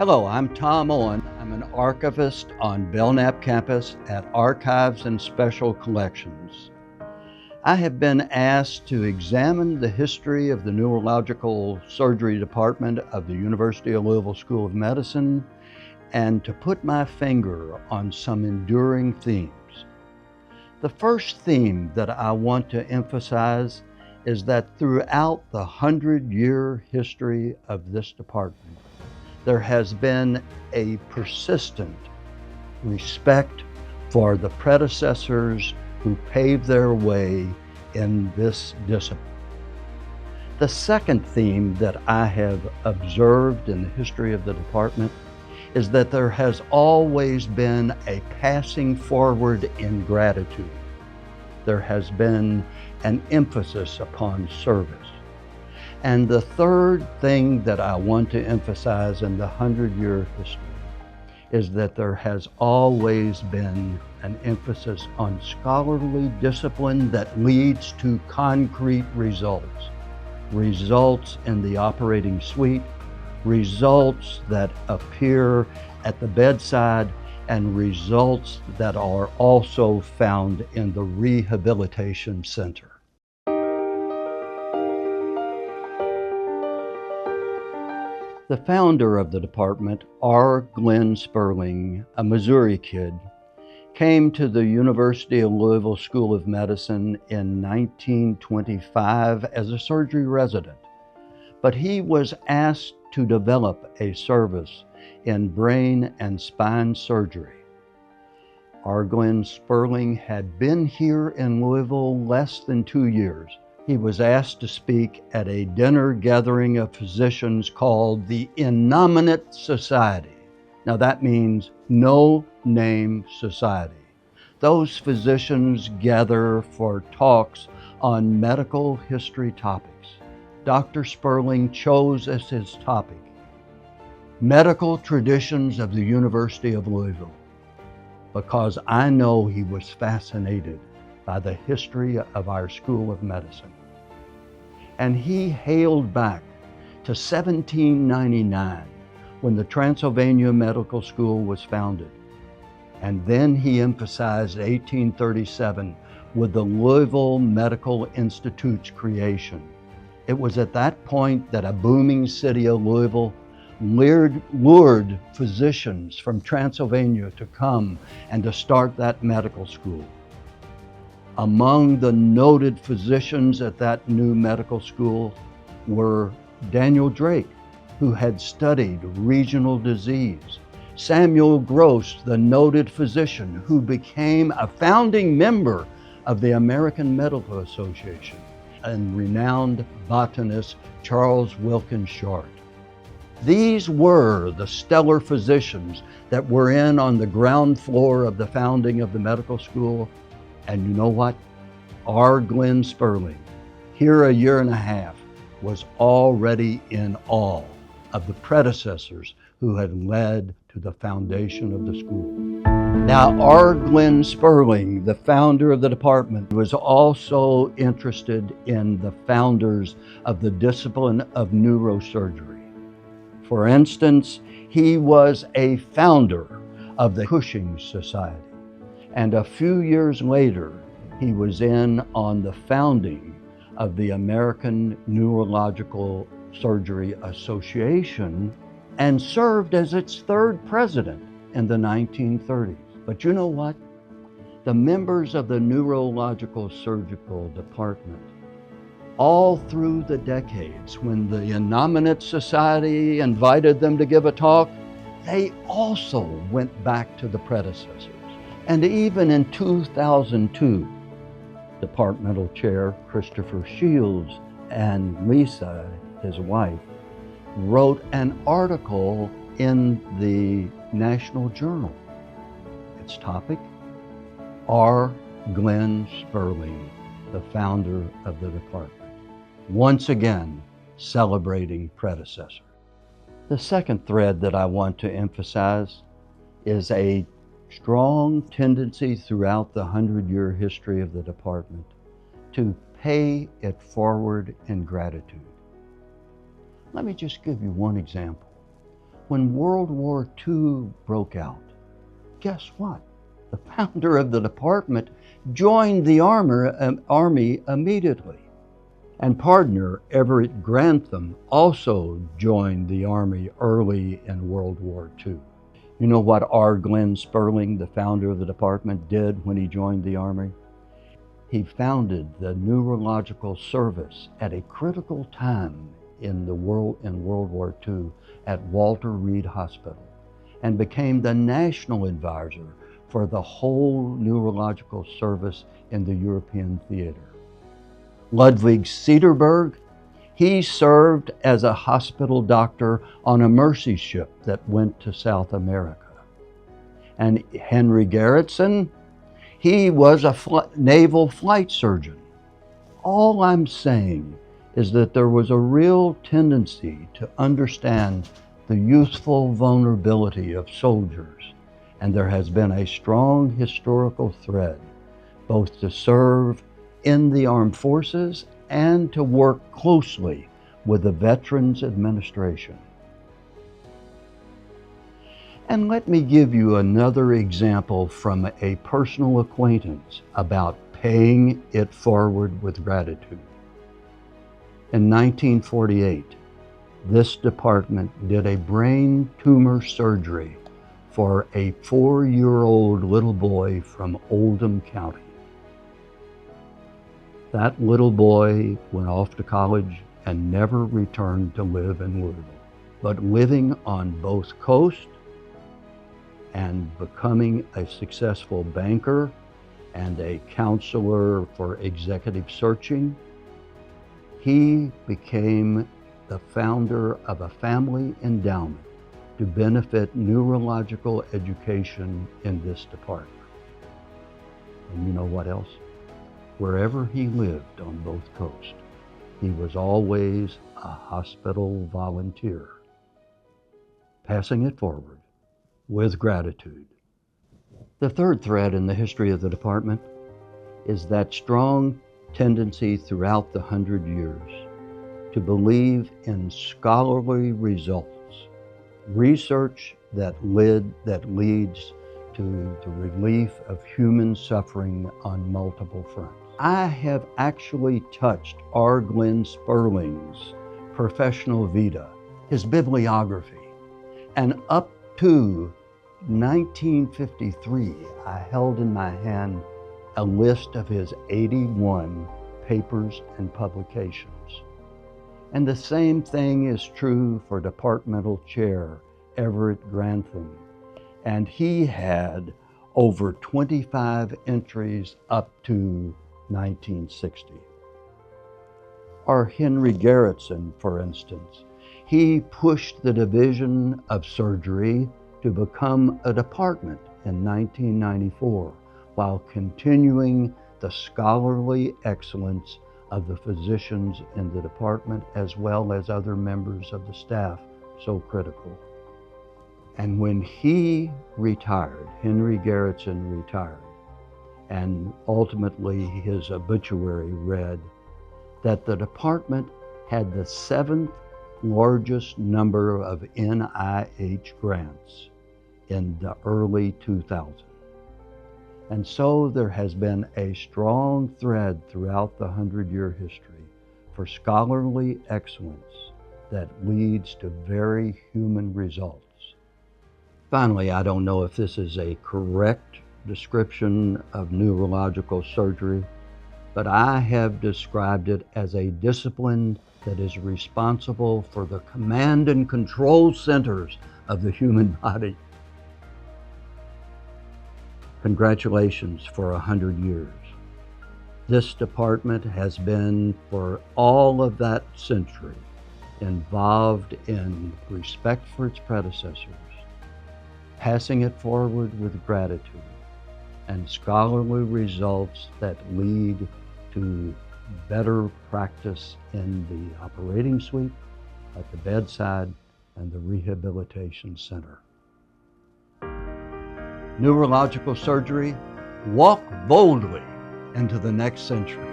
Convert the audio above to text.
Hello, I'm Tom Owen. I'm an archivist on Belknap campus at Archives and Special Collections. I have been asked to examine the history of the Neurological Surgery Department of the University of Louisville School of Medicine and to put my finger on some enduring themes. The first theme that I want to emphasize is that throughout the 100-year history of this department, there has been a persistent respect for the predecessors who paved their way in this discipline. The second theme that I have observed in the history of the department is that there has always been a passing forward in gratitude. There has been an emphasis upon service. And the third thing that I want to emphasize in the 100-year history is that there has always been an emphasis on scholarly discipline that leads to concrete results. Results in the operating suite, results that appear at the bedside, and results that are also found in the rehabilitation center. The founder of the department, Glen Spurling, a Missouri kid, came to the University of Louisville School of Medicine in 1925 as a surgery resident, but he was asked to develop a service in brain and spine surgery. Glen Spurling had been here in Louisville less than 2 years. He was asked to speak at a dinner gathering of physicians called the Innominate Society. Now that means no name society. Those physicians gather for talks on medical history topics. Dr. Spurling chose as his topic, Medical Traditions of the University of Louisville, because I know he was fascinated by the history of our School of Medicine. And he hailed back to 1799 when the Transylvania Medical School was founded. And then he emphasized 1837 with the Louisville Medical Institute's creation. It was at that point that a booming city of Louisville lured physicians from Transylvania to come and to start that medical school. Among the noted physicians at that new medical school were Daniel Drake, who had studied regional disease, Samuel Gross, the noted physician who became a founding member of the American Medical Association, and renowned botanist Charles Wilkins Short. These were the stellar physicians that were in on the ground floor of the founding of the medical school. And you know what? Glen Spurling, here a year and a half, was already in awe of the predecessors who had led to the foundation of the school. Now, Glen Spurling, the founder of the department, was also interested in the founders of the discipline of neurosurgery. For instance, he was a founder of the Cushing Society. And a few years later, he was in on the founding of the American Neurological Surgery Association and served as its third president in the 1930s. But you know what? The members of the Neurological Surgical Department, all through the decades when the Innominate Society invited them to give a talk, they also went back to the predecessors. And even in 2002, Departmental Chair Christopher Shields and Lisa, his wife, wrote an article in the National Journal. Its topic, Glen Spurling, the founder of the department. Once again, celebrating predecessor. The second thread that I want to emphasize is a strong tendency throughout the 100-year history of the department to pay it forward in gratitude. Let me just give you one example. when World War II broke out, guess what? The founder of the department joined the Army immediately. And partner Everett Grantham also joined the Army early in World War II. You know what Glen Spurling, the founder of the department, did when he joined the Army? He founded the Neurological service at a critical time in World War II at Walter Reed Hospital, and became the national advisor for the whole neurological service in the European theater. Ludwig Cederberg, he served as a hospital doctor on a mercy ship that went to South America. And Henry Garretson, he was a naval flight surgeon. All I'm saying is that there was a real tendency to understand the youthful vulnerability of soldiers, and there has been a strong historical thread, both to serve in the armed forces and to work closely with the Veterans Administration. And let me give you another example from a personal acquaintance about paying it forward with gratitude. In 1948, this department did a brain tumor surgery for a 4-year-old little boy from Oldham County. That little boy went off to college and never returned to live in Louisville, but living on both coasts and becoming a successful banker and a counselor for executive searching, he became the founder of a family endowment to benefit neurological education in this department. And you know what else? Wherever he lived on both coasts, he was always a hospital volunteer, passing it forward with gratitude. The third thread in the history of the department is that strong tendency throughout the 100 years to believe in scholarly results, research that leads to the relief of human suffering on multiple fronts. I have actually touched Glen Spurling's professional vita, his bibliography, and up to 1953, I held in my hand a list of his 81 papers and publications. And the same thing is true for Departmental Chair Everett Grantham, and he had over 25 entries up to 1960. Or Henry Garretson, for instance, he pushed the Division of Surgery to become a department in 1994, while continuing the scholarly excellence of the physicians in the department as well as other members of the staff, so critical. And when he retired, Henry Garretson retired, and ultimately his obituary read that the department had the 7th largest number of NIH grants in the early 2000s. And so there has been a strong thread throughout the 100-year history for scholarly excellence that leads to very human results. Finally, I don't know if this is a correct description of neurological surgery, but I have described it as a discipline that is responsible for the command and control centers of the human body. Congratulations for 100 years. This department has been, for all of that century, involved in respect for its predecessors, passing it forward with gratitude, and scholarly results that lead to better practice in the operating suite, at the bedside, and the rehabilitation center. Neurological surgery, walk boldly into the next century.